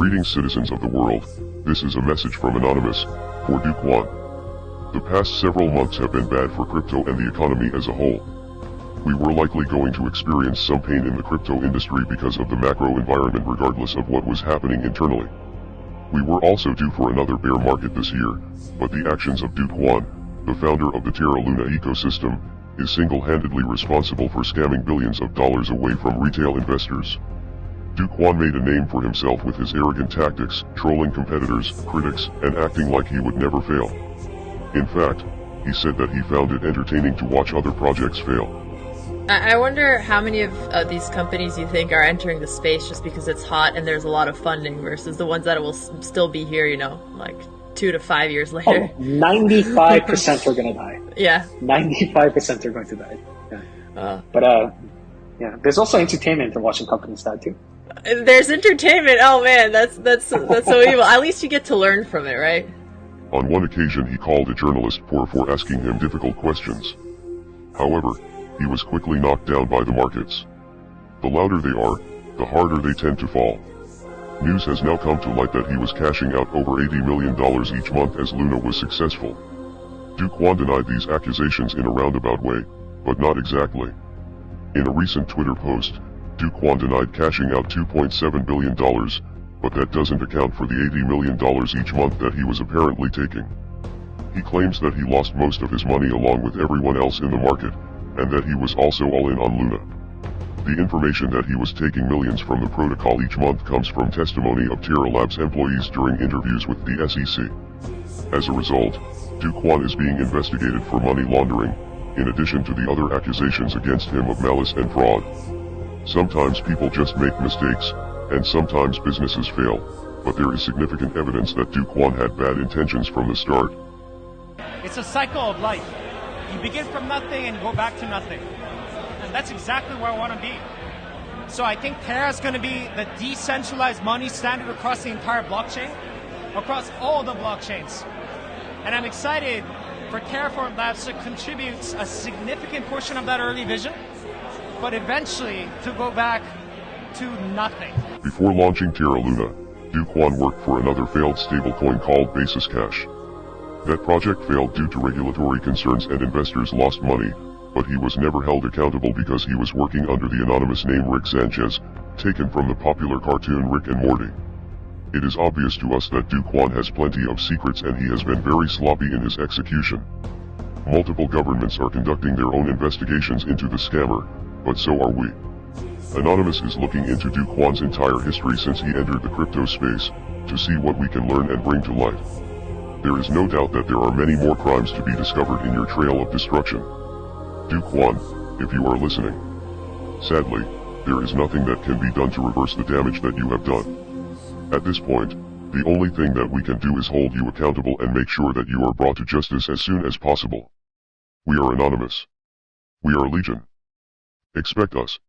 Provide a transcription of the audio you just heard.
Greetings, citizens of the world. This is a message from Anonymous for Kowan. The past several months have been bad for crypto and the economy as a whole. We were likely going to experience some pain in the crypto industry because of the macro environment regardless of what was happening internally. We were also due for another bear market this year, but the actions of Kowan, the founder of the Terra Luna ecosystem, is single-handedly responsible for scamming billions of dollars away from retail investors. Kowan made a name for himself with his arrogant tactics, trolling competitors, critics, and acting like he would never fail. In fact, he said that he found it entertaining to watch other projects fail. I wonder how many of these companies you think are entering the space just because it's hot and there's a lot of funding versus the ones that will still be here, like 2 to 5 years later. 95% are going to die. Yeah. 95% are going to die. Yeah. Yeah, there's also entertainment in watching companies die too. There's entertainment. Oh man, that's so evil. At least you get to learn from it, right? On one occasion he called a journalist poor for asking him difficult questions. However, he was quickly knocked down by the markets. The louder they are, the harder they tend to fall. News has now come to light that he was cashing out over $80 million each month as Luna was successful. Kowan denied these accusations in a roundabout way, but not exactly. In a recent Twitter post, Kowan denied cashing out $2.7 billion, but that doesn't account for the $80 million each month that he was apparently taking. He claims that he lost most of his money along with everyone else in the market, and that he was also all in on Luna. The information that he was taking millions from the protocol each month comes from testimony of Terra Labs employees during interviews with the SEC. As a result, Kowan is being investigated for money laundering, in addition to the other accusations against him of malice and fraud. Sometimes people just make mistakes, and sometimes businesses fail, but there is significant evidence that Kowan had bad intentions from the start. It's a cycle of life. You begin from nothing and go back to nothing. And that's exactly where I want to be. So I think Terra is going to be the decentralized money standard across the entire blockchain, across all the blockchains. And I'm excited for Terraform Labs to contribute a significant portion of that early vision, but eventually to go back to nothing. Before launching Terra Luna, Kowan worked for another failed stablecoin called Basis Cash. That project failed due to regulatory concerns and investors lost money, but he was never held accountable because he was working under the anonymous name Rick Sanchez, taken from the popular cartoon Rick and Morty. It is obvious to us that Kowan has plenty of secrets and he has been very sloppy in his execution. Multiple governments are conducting their own investigations into the scammer, but so are we. Anonymous is looking into Kowan's entire history since he entered the crypto space, to see what we can learn and bring to light. There is no doubt that there are many more crimes to be discovered in your trail of destruction. Kowan, if you are listening. Sadly, there is nothing that can be done to reverse the damage that you have done. At this point, the only thing that we can do is hold you accountable and make sure that you are brought to justice as soon as possible. We are Anonymous. We are Legion. Expect us.